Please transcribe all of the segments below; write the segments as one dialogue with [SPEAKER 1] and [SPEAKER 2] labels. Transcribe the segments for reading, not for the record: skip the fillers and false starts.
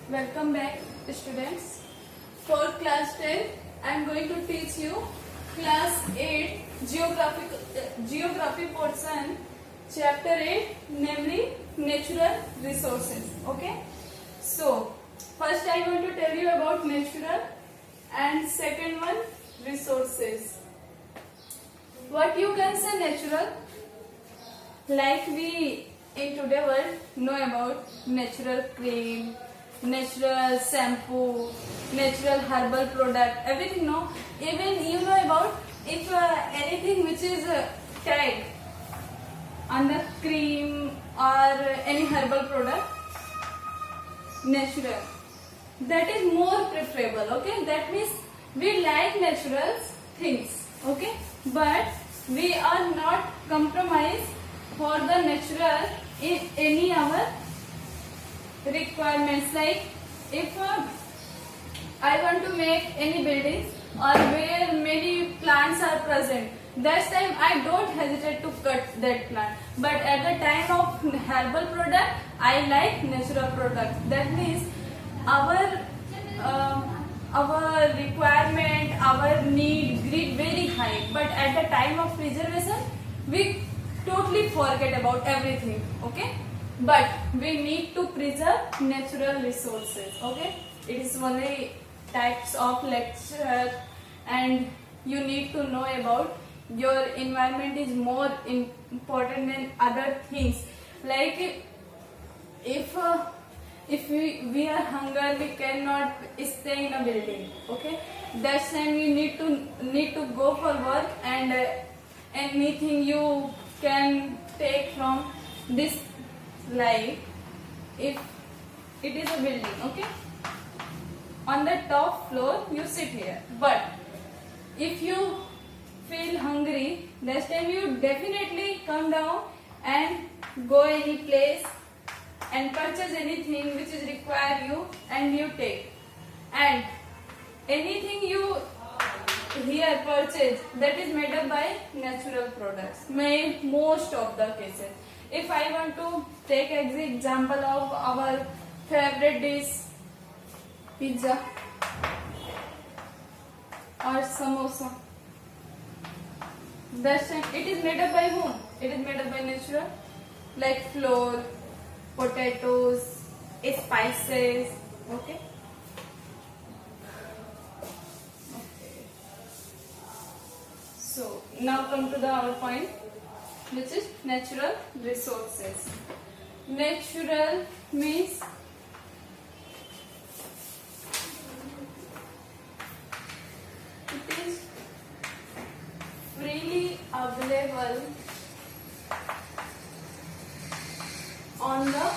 [SPEAKER 1] Welcome back, students. For class 10, I am going to teach you class 8 geography portion, chapter 8, namely natural resources. Okay. So, first I want to tell you about natural and second one resources. What you can say natural? Like we in today world know about natural cream, natural shampoo, natural herbal product, everything no. Even you know about if anything which is tagged on the cream or any herbal product, natural. That is more preferable. Okay, that means we like natural things. Okay, but we are not compromise for the natural in any our requirements. Like if I want to make any buildings or where many plants are present, that time I don't hesitate to cut that plant. But at the time of herbal product, I like natural product. That means our requirement, our need very high. But at the time of preservation, we totally forget about everything. Okay. But we need to preserve natural resources. Okay, it is only types of lecture, and you need to know about your environment is more important than other things. Like if we are hungry, we cannot stay in a building. Okay, that's time you need to go for work, and anything you can take from this life. If it is a building, okay, on the top floor you sit here, but if you feel hungry, that time you definitely come down and go any place and purchase anything which is require you, and you take. And anything you here purchase, that is made up by natural products, most of the cases. If I want to take example of our favorite dish, pizza or samosa, that it is made up by whom? It is made up by natural, like flour, potatoes, spices. Okay. So now come to our point, which is natural resources. Natural means it is freely available on the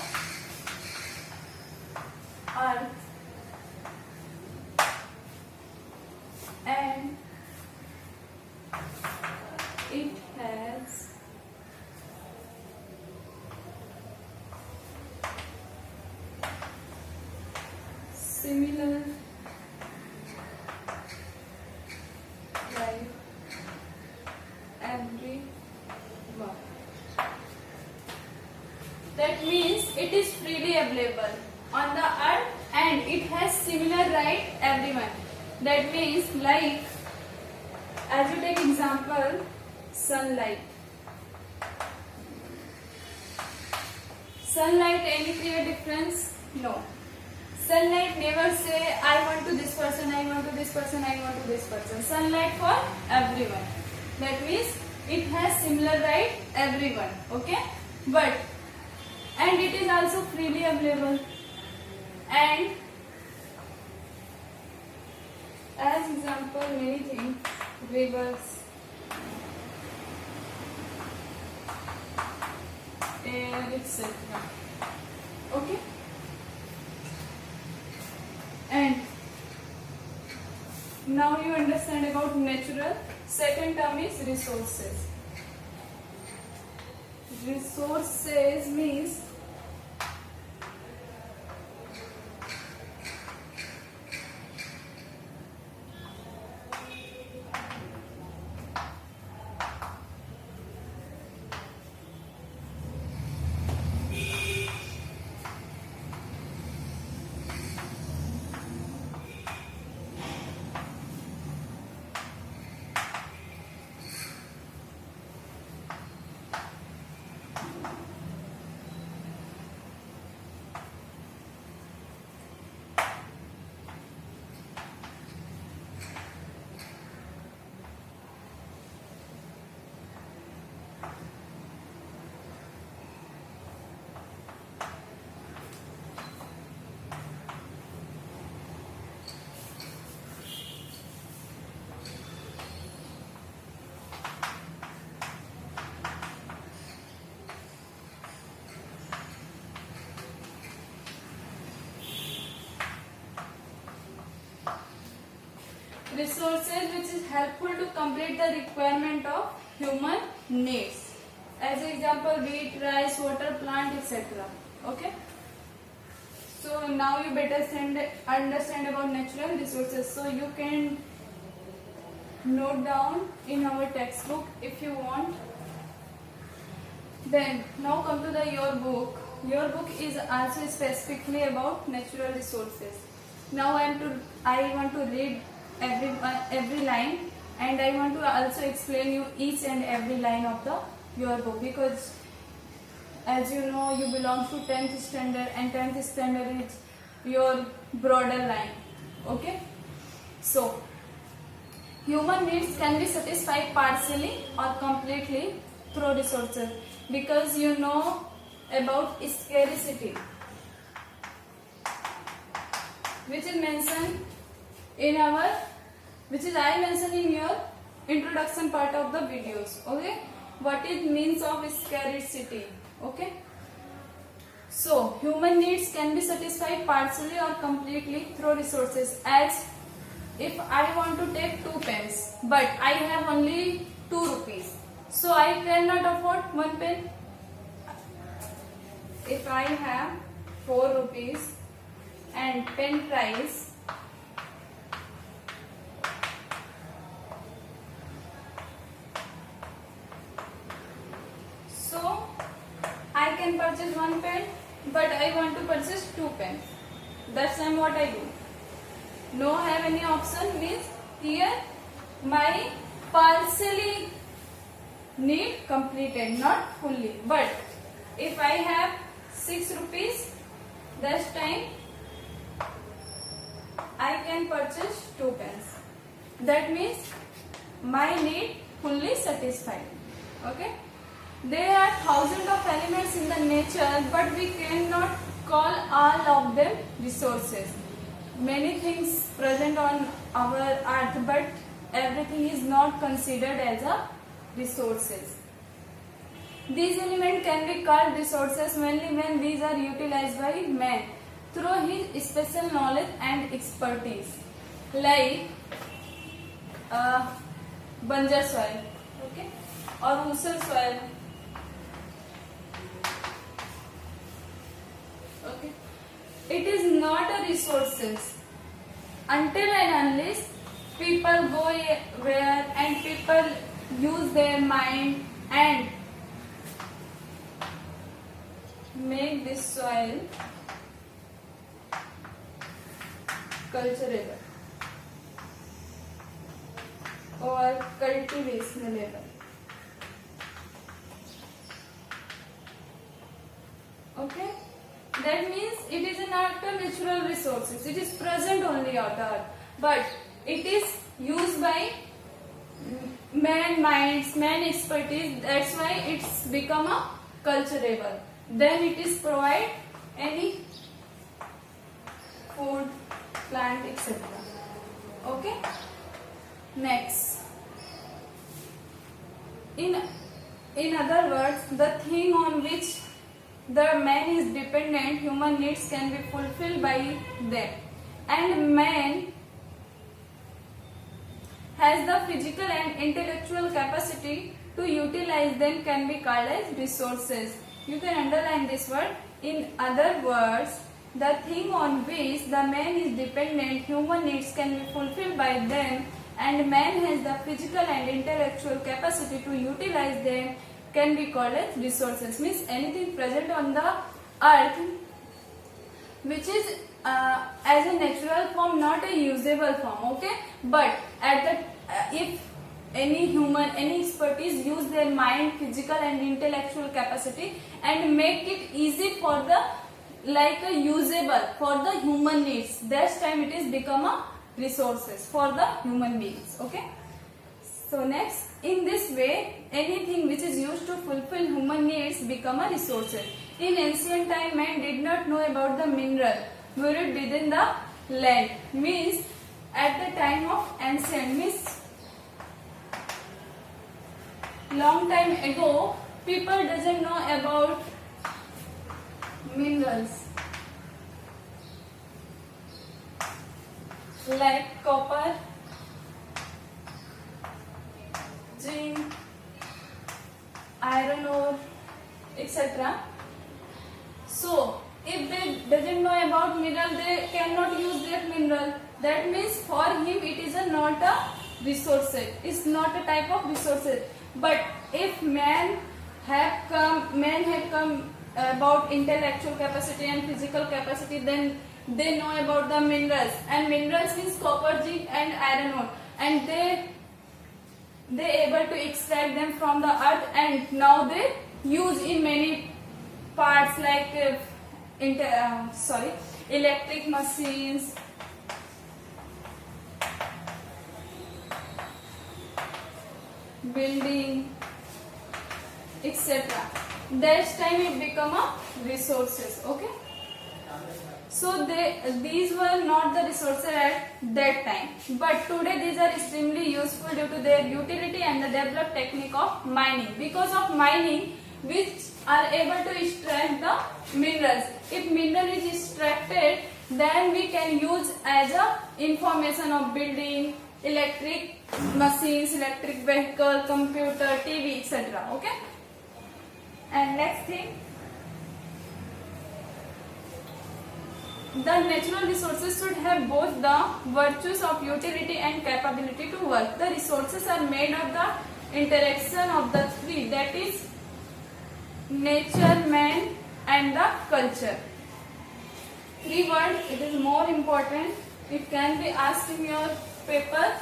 [SPEAKER 1] earth, and it has similar right everyone. That means it is freely available on the earth and it has similar right everyone. That means, like as you take example, sunlight. Sunlight any create difference? No. Sunlight never say I want to this person, I want to this person, I want to this person. Sunlight for everyone. That means it has similar right everyone. Okay, but and it is also freely available. And as example, many things, rivers, air, etc. Okay. And now you understand about natural. Second term is resources. Resources means resources which is helpful to complete the requirement of human needs. As example, wheat, rice, water, plant, etc. Okay. So now you better understand about natural resources. So you can note down in our textbook if you want. Then now come to your book. Your book is also specifically about natural resources. Now I want to read every line, and I want to also explain you each and every line of your book, because as you know, you belong to 10th standard, and 10th standard is your broader line. Okay. So human needs can be satisfied partially or completely through resources, because you know about scarcity, which is mentioned in I mentioned in your introduction part of the videos. Okay, what it means of scarcity. Okay, so human needs can be satisfied partially or completely through resources. As if I want to take 2 pens, but I have only 2 rupees, so I cannot afford 1 pen. If I have 4 rupees and pen price so I can purchase 1 pen, but I want to purchase 2 pens. That's time what I do. No have any option means here my partially need completed, not fully. But if I have 6 rupees, that time I can purchase 2 pens. That means my need fully satisfied. Okay. There are thousands of elements in the nature, but we cannot call all of them resources. Many things present on our earth, but everything is not considered as a resources. These elements can be called resources only when these are utilized by man through his special knowledge and expertise, like banjar soil, okay, or ऊसर soil. Okay, it is not a resources until and unless people go where and people use their mind and make this soil culturable or cultivationable. Okay, that means it is not a natural resources. It is present only on the earth, but it is used by man minds, man expertise. That's why it's become a culturable. Then it is provide any food, plant, etc. Okay. Next, in other words, the thing on which the man is dependent, human needs can be fulfilled by them, and man has the physical and intellectual capacity to utilize them, can be called as resources. You can underline this word. In other words, the thing on which the man is dependent, human needs can be fulfilled by them, and man has the physical and intellectual capacity to utilize them, can be called as resources. Means anything present on the earth which is as a natural form, not a usable form. Okay, but at the if any human, any expertise use their mind, physical and intellectual capacity and make it easy for the like a usable for the human needs, that time it is become a resources for the human beings. Okay, so next, in this way anything which is used to fulfill human needs become a resources. In ancient time, man did not know about the mineral buried within the land. Means at the time of ancient, means long time ago, people doesn't know about minerals like copper, zinc, iron ore, etc. So, if they doesn't know about mineral, they cannot use that mineral. That means for him it is not a resources. It's not a type of resources. But if man have come about intellectual capacity and physical capacity, then they know about the minerals. And minerals means copper, zinc, and iron ore. And they able to extract them from the earth, and now they use in many parts like electric machines, building, etc. That time it become a resources. Okay. So these were not the resources at that time, but today these are extremely useful due to their utility and the developed technique of mining. Because of mining, which are able to extract the minerals. If mineral is extracted, then we can use as a information of building, electric machines, electric vehicle, computer, TV, etc. Okay. And next thing, the natural resources should have both the virtues of utility and capability to work. The resources are made of the interaction of the three, that is nature, man, and the culture. Three words, it is more important. It can be asked in your paper.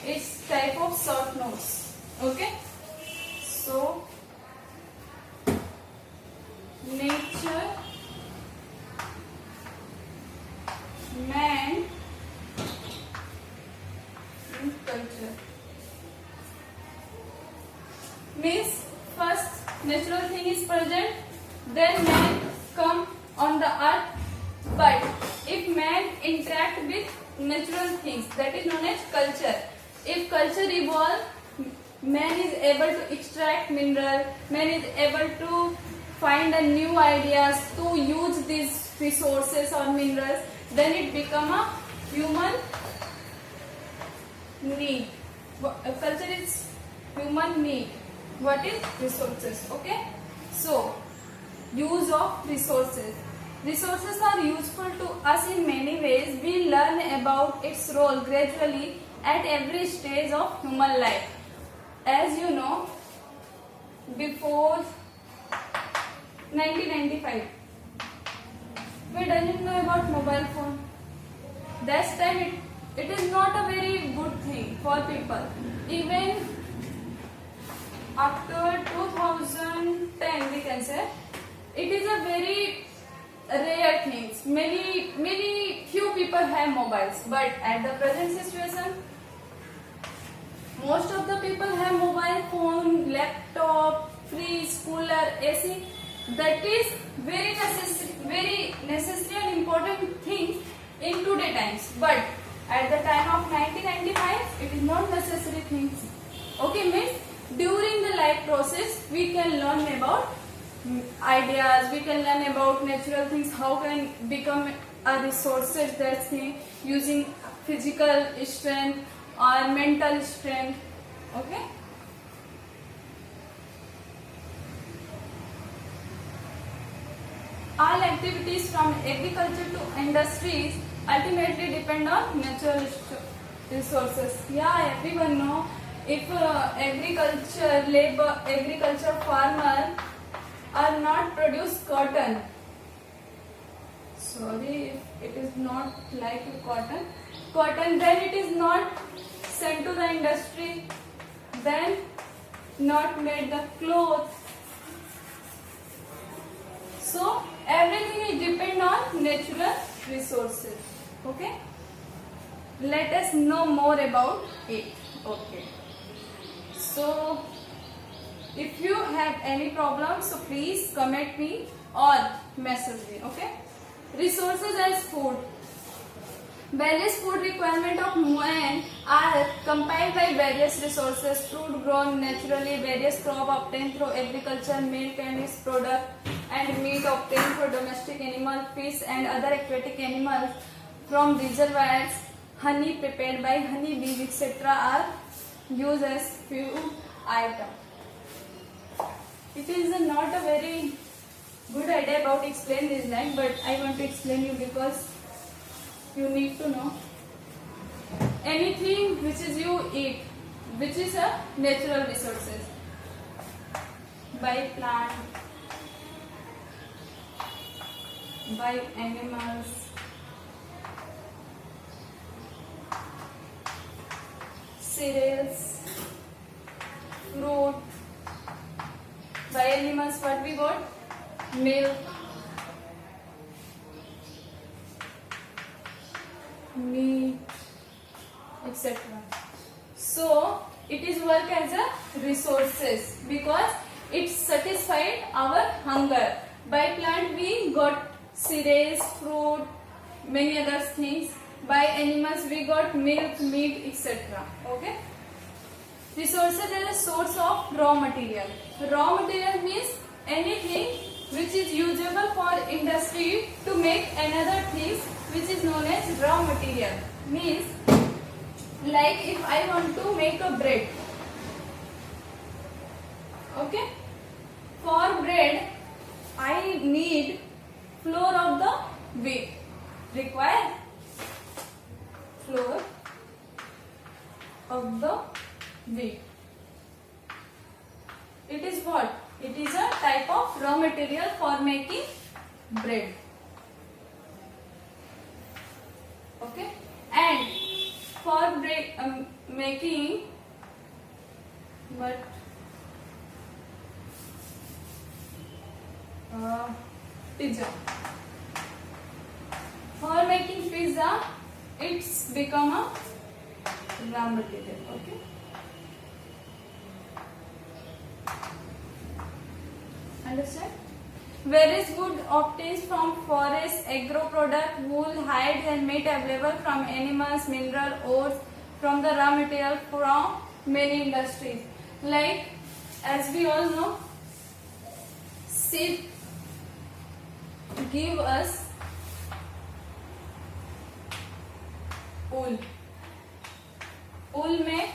[SPEAKER 1] It's type of short notes. Okay. So, nature, man, and culture. Means first natural thing is present, then man come on the earth. But if man interact with natural things, that is known as culture. If culture evolve, man is able to extract mineral, man is able to find a new ideas to use these resources or minerals, then it become a human need. Culture is human need. What is resources? Okay. So, use of resources. Resources are useful to us in many ways. We learn about its role gradually at every stage of human life. As you know, before 1995, we didn't know about mobile phone. That time it is not a very good thing for people. Even after 2010, we can say, it is a very rare thing. Few people have mobiles, but at the present situation, most of the people have mobile phone, laptop, fridge, cooler, AC. That is very necessary and important thing in today times. But at the time of 1995, it is not necessary things. Okay, means during the life process, we can learn about ideas, we can learn about natural things, how can become a resources, that thing, using physical strength or mental strength. Okay. All activities from agriculture to industries ultimately depend on natural resources. Yeah, everyone know, if agriculture farmer are not produce cotton. Sorry, if it is not like cotton, then it is not sent to the industry, then not made the cloth. So everything is depend on natural resources. Okay. Let us know more about it. Okay. So if you have any problem, so please comment me or message me. Okay. Resources as food. Various food requirements of man are compiled by various resources: food grown naturally, various crop obtained through agriculture, milk and its product, and meat obtained for domestic animal, fish and other aquatic animals from reservoirs, honey prepared by honey bees, etc. are used as item. It is not a very good idea about explain this line, but I want to explain you because you need to know. Anything which is you eat, which is a natural resources, by plant, by animals, cereals, fruit. By animals, what we got? Milk, meat, etc. So it is work as a resources because it satisfied our hunger. By plant we got cereals, fruit, many other things. By animals we got milk, meat, etc. Okay. Resources are a source of raw material. Raw material means anything which is usable for industry to make another things, which is known as raw material. Means like if I want to make a bread, okay, for bread I need flour of the wheat, require flour of the wheat. It is what? It is a type of raw material for making bread. Okay, and for bread making pizza. For making pizza, it's become a raw material. Okay. Understand? Various goods obtained from forest, agro product, wool, hides and meat available from animals, mineral, ores, from the raw material from many industries. Like as we all know, sheep give us wool. Wool make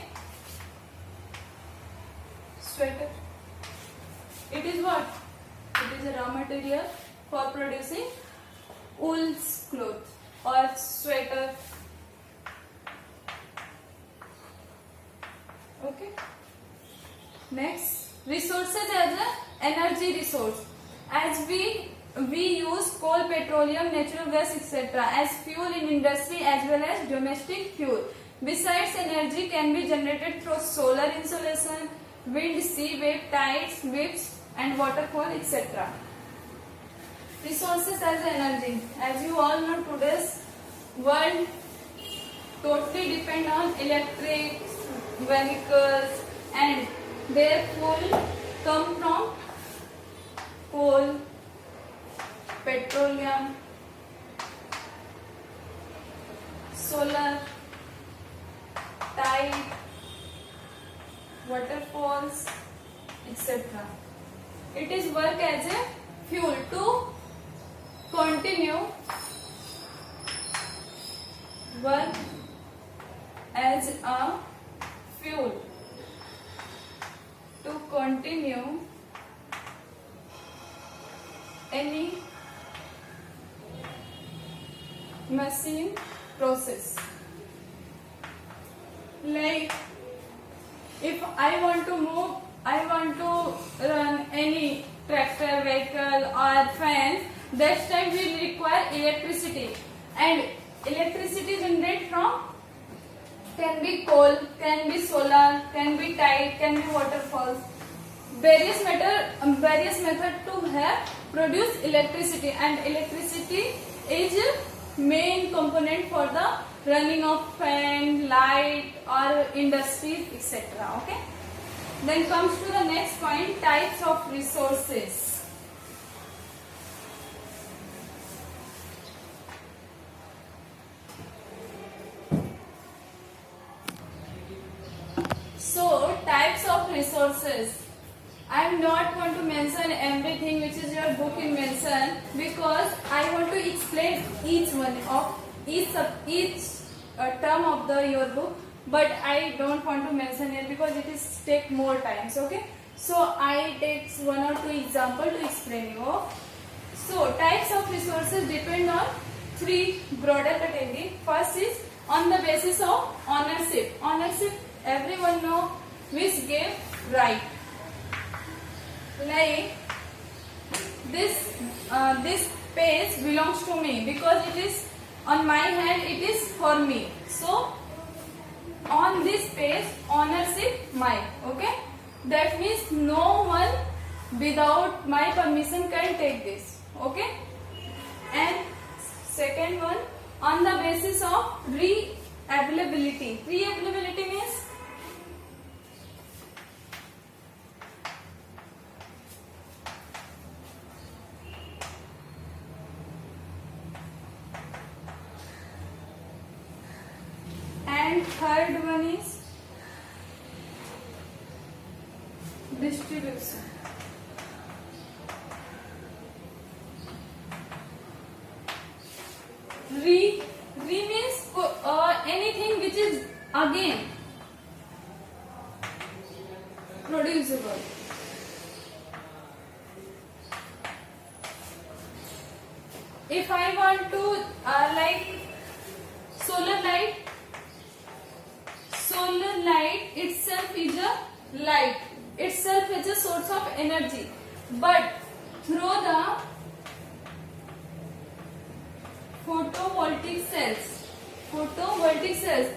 [SPEAKER 1] sweater. It is what? It is a raw material for producing wool cloth or sweater. Okay. Next, resources as an energy resource. As we use coal, petroleum, natural gas, etc. as fuel in industry as well as domestic fuel. Besides, energy can be generated through solar insolation, wind, sea wave, tides, waves and waterfall, etc. Resources as energy. As you all know, today's world totally depend on electric vehicles and their fuel come from coal, petroleum, solar, tide, waterfalls, etc. It is work as a fuel to continue work as a fuel to continue any machine process. Like if I want to run any tractor, vehicle or fans, that time we require electricity, and electricity generated from can be coal, can be solar, can be tide, can be waterfalls. Various method to have produce electricity, and electricity is main component for the running of fan, light or industries, etc. Okay. Then comes to the next point, types of resources. So types of resources. I am not going to mention everything which is your book in mention, because I want to explain each one of each term of your book. but I don't want to mention here because it is take more times. Okay, so I take one or two example to explain you. So types of resources depend on three broader category. First is on the basis of ownership. Ownership everyone know which gave right. Like this page belongs to me because it is on my hand, it is for me. So on this page ownership mine. Okay, that means no one without my permission can take this. Okay, and second one on the basis of re-availability. Re-availability means and third one is distribution. Re means anything which is again producible. If I want to like solar light itself is a light, itself is a source of energy, but through the photovoltaic cells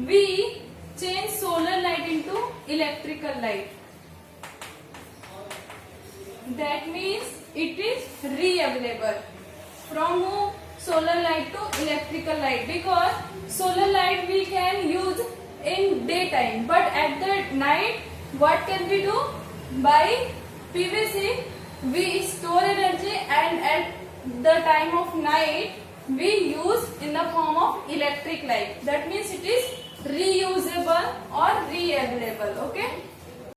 [SPEAKER 1] we change solar light into electrical light. That means it is re-available from solar light to electrical light, because solar light we can use in daytime, but at the night what can we do? By PVC we store energy, and at the time of night we use in the form of electric light. That means it is reusable or re-available. Okay.